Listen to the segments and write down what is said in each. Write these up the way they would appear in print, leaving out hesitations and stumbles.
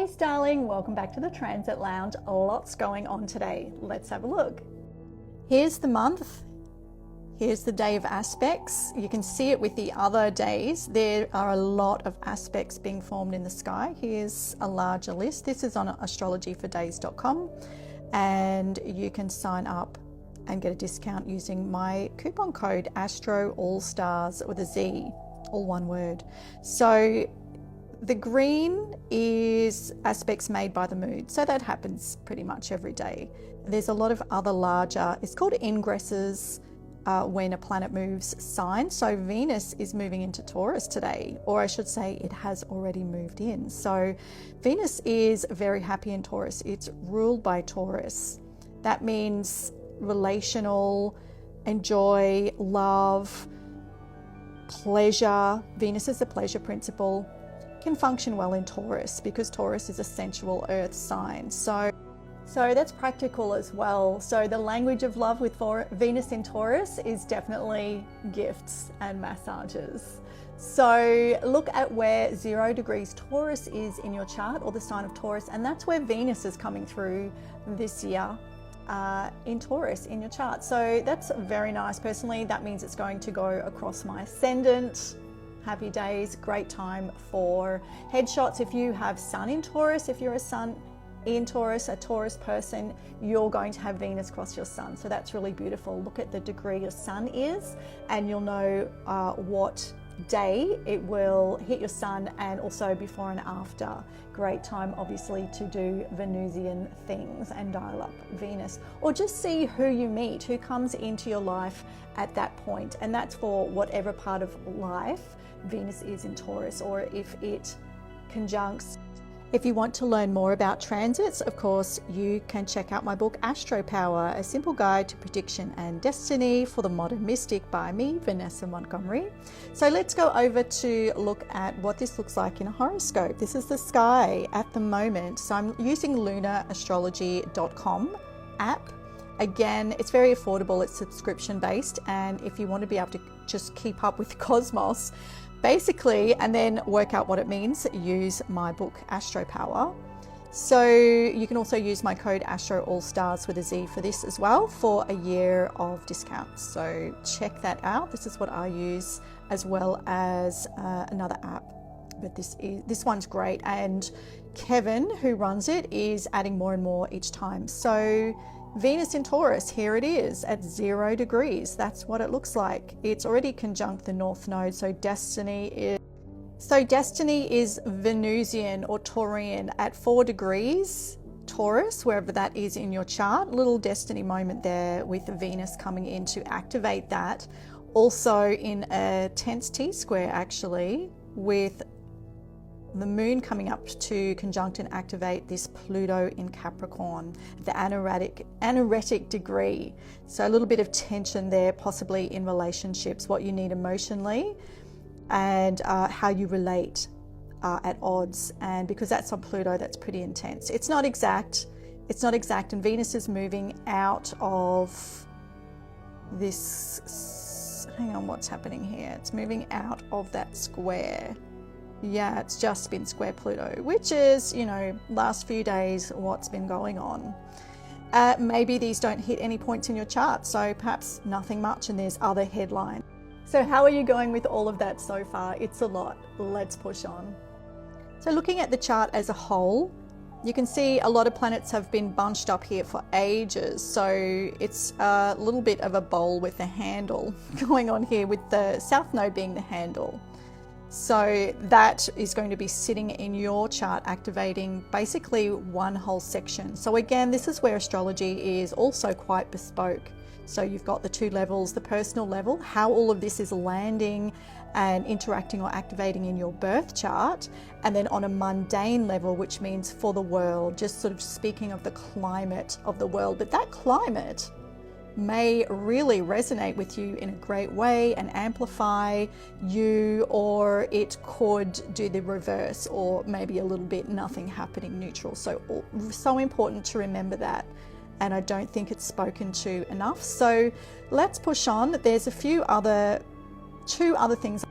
Grace, darling, welcome back to the Transit Lounge. Lots going on today. Let's have a look. Here's the month. Here's the day of aspects. You can see it with the other days. There are a lot of aspects being formed in the sky. Here's a larger list. This is on AstrologyForDays.com, and you can sign up and get a discount using my coupon code ASTROALLSTARZ with a Z, all one word. So the green is aspects made by the moon. So that happens pretty much every day. There's a lot of other larger, it's called ingresses when a planet moves signs. So Venus is moving into Taurus today, or I should say it has already moved in. So Venus is very happy in Taurus. It's ruled by Taurus. That means relational, enjoy, love, pleasure. Venus is the pleasure principle. Can function well in Taurus because Taurus is a sensual earth sign. So that's practical as well. So the language of love with Venus in Taurus is definitely gifts and massages. So look at where 0 degrees Taurus is in your chart, or the sign of Taurus, and that's where Venus is coming through this year in Taurus in your chart. So that's very nice. Personally, that means it's going to go across my ascendant. Happy days, great time for headshots. If you have Sun in Taurus, if you're a Sun in Taurus, a Taurus person, you're going to have Venus cross your Sun. So that's really beautiful. Look at the degree your Sun is, and you'll know what day it will hit your Sun, and also before and after. Great time, obviously, to do Venusian things and dial up Venus, or just see who you meet, who comes into your life at that point. And that's for whatever part of life Venus is in Taurus, or if it conjuncts. If you want to learn more about transits, of course, you can check out my book, Astro Power, a simple guide to prediction and destiny for the modern mystic, by me, Vanessa Montgomery. So let's go over to look at what this looks like in a horoscope. This is the sky at the moment. So I'm using LUNAastrology.com app. Again, it's very affordable, it's subscription based, and if you want to be able to just keep up with the cosmos, basically, and then work out what it means, use my book, Astro Power. So you can also use my code ASTROALLSTARZ with a Z for this as well, for a year of discounts. So check that out. This is what I use, as well as another app. But this one's great, and Kevin, who runs it, is adding more and more each time. So Venus in Taurus, here it is at 0 degrees. That's what it looks like. It's already conjunct the North Node, so destiny is Venusian or Taurian at 4 degrees Taurus, wherever that is in your chart. Little destiny moment there with Venus coming in to activate that. Also in a tense T-square, actually, with the moon coming up to conjunct and activate this Pluto in Capricorn, the anoretic degree. So a little bit of tension there, possibly in relationships, what you need emotionally, and how you relate at odds. And because that's on Pluto, that's pretty intense. It's not exact, and Venus is moving out of this, hang on, what's happening here? It's moving out of that square. Yeah, it's just been square Pluto, which is, last few days what's been going on. Maybe these don't hit any points in your chart, so perhaps nothing much, and there's other headlines. So how are you going with all of that so far? It's a lot. Let's push on. So looking at the chart as a whole, you can see a lot of planets have been bunched up here for ages. So it's a little bit of a bowl with a handle going on here, with the South Node being the handle. So that is going to be sitting in your chart, activating basically one whole section. So again, this is where astrology is also quite bespoke. So you've got the two levels, the personal level, how all of this is landing and interacting or activating in your birth chart, and then on a mundane level, which means for the world, just sort of speaking of the climate of the world. But that climate may really resonate with you in a great way and amplify you, or it could do the reverse, or maybe a little bit nothing happening, neutral. So important to remember that, and I don't think it's spoken to enough. So let's push on. There's two other things.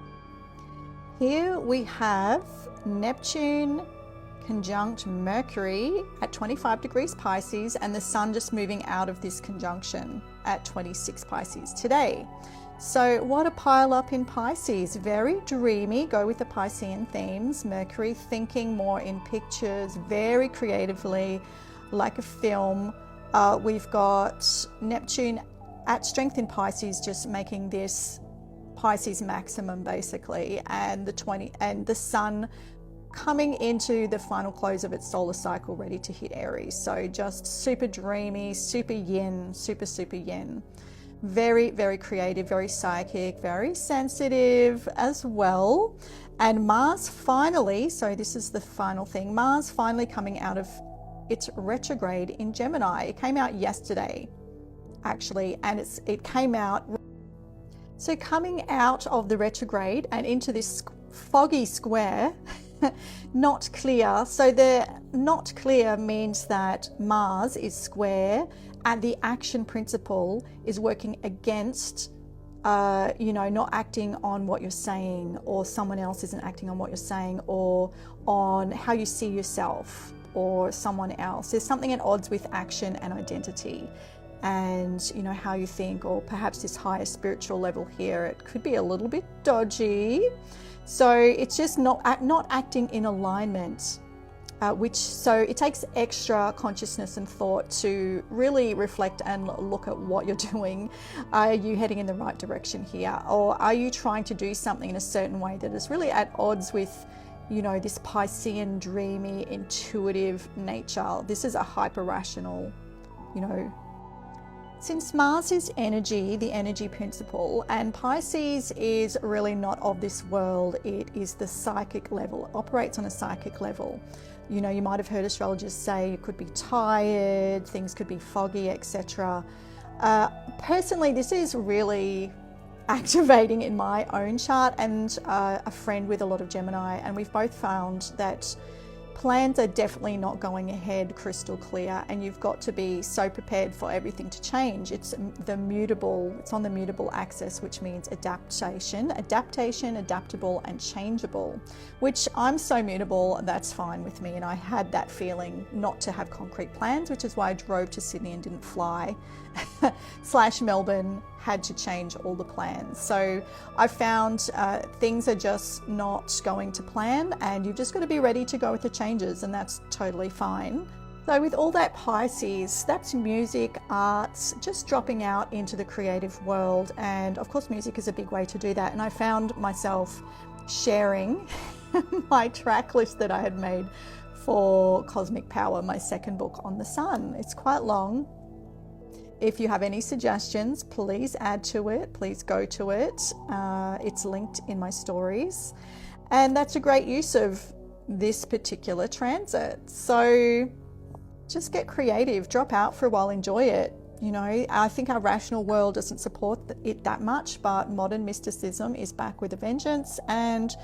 Here we have Neptune conjunct Mercury at 25 degrees Pisces, and the Sun just moving out of this conjunction at 26 Pisces today. So what a pile up in Pisces. Very dreamy, go with the Piscean themes. Mercury thinking more in pictures, very creatively, like a film. We've got Neptune at strength in Pisces, just making this Pisces maximum basically, and the Sun coming into the final close of its solar cycle, ready to hit Aries. So just super dreamy, super yin, super yin. Very, very creative, very psychic, very sensitive as well. And Mars finally, so this is the final thing, Mars finally coming out of its retrograde in Gemini. It came out yesterday, actually, and it came out. So coming out of the retrograde and into this foggy square, not clear. So the not clear means that Mars is square and the action principle is working against, not acting on what you're saying, or someone else isn't acting on what you're saying, or on how you see yourself or someone else. There's something at odds with action and identity, and how you think, or perhaps this higher spiritual level here, it could be a little bit dodgy. So it's just not acting in alignment, so it takes extra consciousness and thought to really reflect and look at what you're doing. Are you heading in the right direction here, or are you trying to do something in a certain way that is really at odds with this Piscean, dreamy, intuitive nature? This is a hyper rational, Since Mars is energy, the energy principle, and Pisces is really not of this world, it is the psychic level, it operates on a psychic level. You might have heard astrologers say you could be tired, things could be foggy, etc. Personally, this is really activating in my own chart, and a friend with a lot of Gemini, and we've both found that plans are definitely not going ahead crystal clear, and you've got to be so prepared for everything to change. It's on the mutable axis, which means adaptation, adaptable and changeable, which I'm so mutable, that's fine with me. And I had that feeling not to have concrete plans, which is why I drove to Sydney and didn't fly / Melbourne, had to change all the plans. So I found things are just not going to plan, and you've just got to be ready to go with the changes, and that's totally fine. So with all that Pisces, that's music, arts, just dropping out into the creative world, and of course music is a big way to do that. And I found myself sharing my track list that I had made for Cosmic Power, my second book on the Sun. It's quite long. If you have any suggestions, please add to it, please go to it. It's linked in my stories. And that's a great use of this particular transit. So just get creative, drop out for a while, enjoy it. I think our rational world doesn't support it that much, but modern mysticism is back with a vengeance, and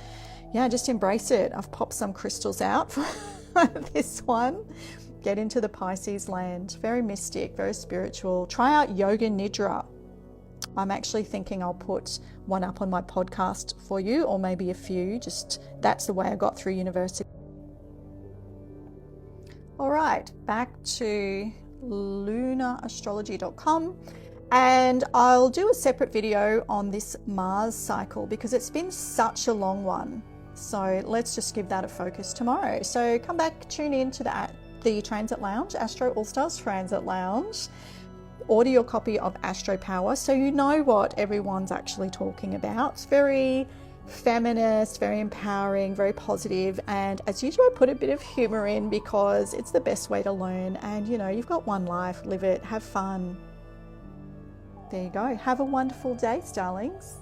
yeah, just embrace it. I've popped some crystals out for this one. Get into the Pisces land. Very mystic, very spiritual. Try out Yoga Nidra. I'm actually thinking I'll put one up on my podcast for you, or maybe a few. Just that's the way I got through university. All right, back to LUNAastrology.com, and I'll do a separate video on this Mars cycle because it's been such a long one. So let's just give that a focus tomorrow. So come back, tune in to the Transit Lounge, Astro All-Starz Transit Lounge. Order your copy of Astro Power so you know what everyone's actually talking about. It's very feminist, very empowering, very positive, and as usual I put a bit of humor in because it's the best way to learn, and you've got one life, live it, have fun. There you go. Have a wonderful day, starlings.